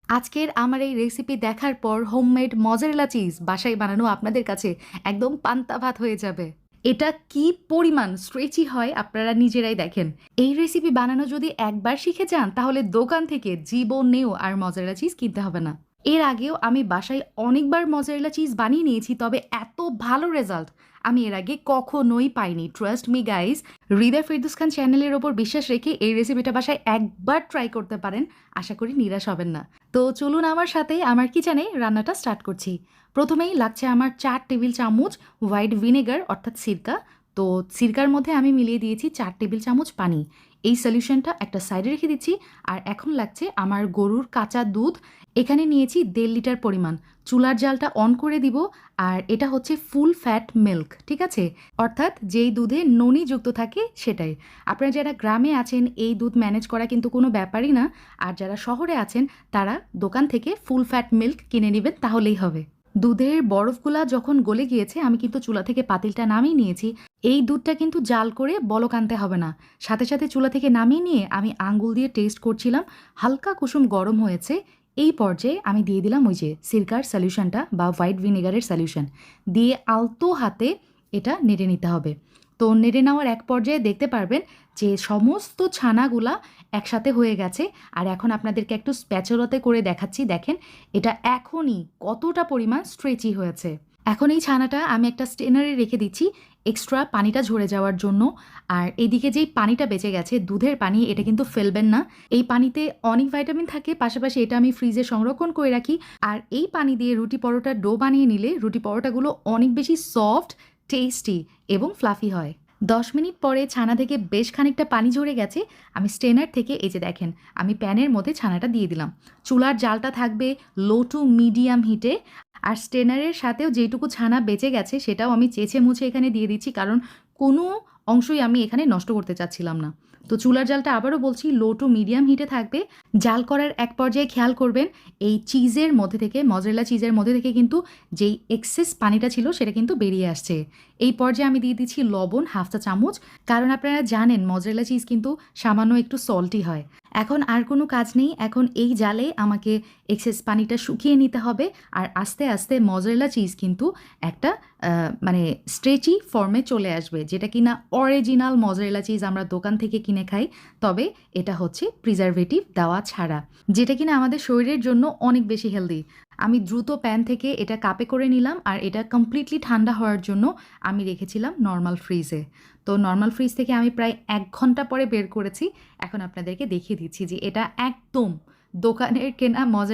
আজকের আমার এই রেসিপি দেখার পর হোমমেড মজারেলা চিজ বাসায় বানানো আপনাদের কাছে একদম পান্তা ভাত হয়ে যাবে। এটা কি পরিমাণ স্ট্রেচি হয় আপনারা নিজেরাই দেখেন। এই রেসিপি বানানো যদি একবার শিখে যান তাহলে দোকান থেকে জীবনেও আর মজারেলা চিজ কিনতে হবে না। এর আগেও আমি বাসায় অনেকবার মজারেলা চিজ বানিয়ে নিয়েছি, তবে এত ভালো রেজাল্ট আমি এর আগে কখনোই পাইনি। ট্রাস্ট মি গাইজ, হৃদয় ফেরদৌস খান চ্যানেলের ওপর বিশ্বাস রেখে এই রেসিপিটা বাসায় একবার ট্রাই করতে পারেন। আশা করি নিরাশ হবেন না। তো চলুন আমার সাথে আমার কিচেনে রান্নাটা স্টার্ট করছি। প্রথমেই লাগছে আমার 4 টেবিল চামচ হোয়াইট ভিনেগার অর্থাৎ সিরকা। তো সিরকার মধ্যে আমি মিলিয়ে দিয়েছি 4 টেবিল চামচ পানি। এই সলিউশনটা একটা সাইডে রেখে দিচ্ছি। আর এখন লাগছে আমার গরুর কাঁচা দুধ। এখানে নিয়েছি 1.5 লিটার পরিমাণ। চুলার জালটা অন করে দিব। আর এটা হচ্ছে ফুল ফ্যাট মিল্ক, ঠিক আছে? অর্থাৎ যেই দুধে ননি যুক্ত থাকে সেটাই। আপনারা যারা গ্রামে আছেন এই দুধ ম্যানেজ করা কিন্তু কোনো ব্যাপারই না। আর যারা শহরে আছেন তারা দোকান থেকে ফুল ফ্যাট মিল্ক কিনে নেবেন, তাহলেই হবে। দুধের বরফগুলা যখন গলে গিয়েছে আমি কিন্তু চুলা থেকে পাতিলটা নামিয়ে নিয়েছি। এই দুধটা কিন্তু জাল করে বলক আনতে হবে না। সাথে সাথে চুলা থেকে নামিয়ে নিয়ে আমি আঙ্গুল দিয়ে টেস্ট করছিলাম, হালকা কুসুম গরম হয়েছে। এই পর্যায়ে আমি দিয়ে দিলাম ওই যে সিরকার সলিউশনটা বা হোয়াইট ভিনেগারের সলিউশন দিয়ে আলতো হাতে এটা নেড়ে নিতে হবে। তো নেড়ে নেওয়ার এক পর্যায়ে দেখতে পারবেন যে সমস্ত ছানাগুলা একসাথে হয়ে গেছে। আর এখন আপনাদেরকে একটু স্প্যাচুলাতে করে দেখাচ্ছি, দেখেন এটা এখনই কতটা পরিমাণ স্ট্রেচি হয়েছে। এখন এই ছানাটা আমি একটা স্টেনারে রেখে দিচ্ছি এক্সট্রা পানিটা ঝরে যাওয়ার জন্য। আর এদিকে যেই পানিটা বেঁচে গেছে দুধের পানি, এটা কিন্তু ফেলবেন না। এই পানিতে অনেক ভাইটামিন থাকে, পাশাপাশি এটা আমি ফ্রিজে সংরক্ষণ করে রাখি। আর এই পানি দিয়ে রুটি পরোটার ডো বানিয়ে নিলে রুটি পরোটাগুলো অনেক বেশি সফট, টেস্টি এবং ফ্লাফি হয়। 10 মিনিট পরে ছানা থেকে বেশ খানিকটা পানি ঝরে গেছে। আমি স্ট্রেনার থেকে এই যে দেখেন আমি প্যানের মধ্যে ছানাটা দিয়ে দিলাম। চুলার জালটা থাকবে লো টু মিডিয়াম হিটে। আর স্ট্রেনারের সাথেও যেটুকু ছানা বেঁচে গেছে সেটাও আমি চেঁচে মুছে এখানে দিয়ে দিচ্ছি, কারণ কোনো অংশই আমি এখানে নষ্ট করতে চাচ্ছিলাম না। তো চুলার জালটা আবারও বলছি লো টু মিডিয়াম হিটে থাকবে। জাল করার এক পর্যায়ে খেয়াল করবেন এই চিজের মধ্যে থেকে, মজারেলা চিজের মধ্যে থেকে কিন্তু যেই এক্সেস পানিটা ছিল সেটা কিন্তু বেরিয়ে আসছে। এই পর্যায়ে আমি দিয়ে দিচ্ছি লবণ 1/2 চা চামচ, কারণ আপনারা জানেন মজারেলা চিজ কিন্তু সামান্য একটু সল্টি হয়। এখন আর কোনো কাজ নেই, এখন এই জালে আমাকে এক্সেস পানিটা শুকিয়ে নিতে হবে। আর আস্তে আস্তে মজারেলা চিজ কিন্তু একটা মানে স্ট্রেচি ফর্মে চলে আসবে, যেটা কিনা অরিজিনাল মজারেলা চিজ আমরা দোকান থেকে কিনে খাই। তবে এটা হচ্ছে প্রিজারভেটিভ দেওয়া ছাড়া, যেটা কিনা আমাদের শরীরের জন্য অনেক বেশি হেলদি। আমি দ্রুত প্যান থেকে এটা কাপে করে নিলাম আর এটা কমপ্লিটলি ঠান্ডা হওয়ার জন্য আমি রেখেছিলাম নর্মাল ফ্রিজে। তো নর্মাল ফ্রিজ থেকে আমি প্রায় 1 ঘন্টা পরে বের করেছি। এখন আপনাদেরকে দেখিয়ে দিচ্ছি যে এটা একদম দোকানের কেনা মজার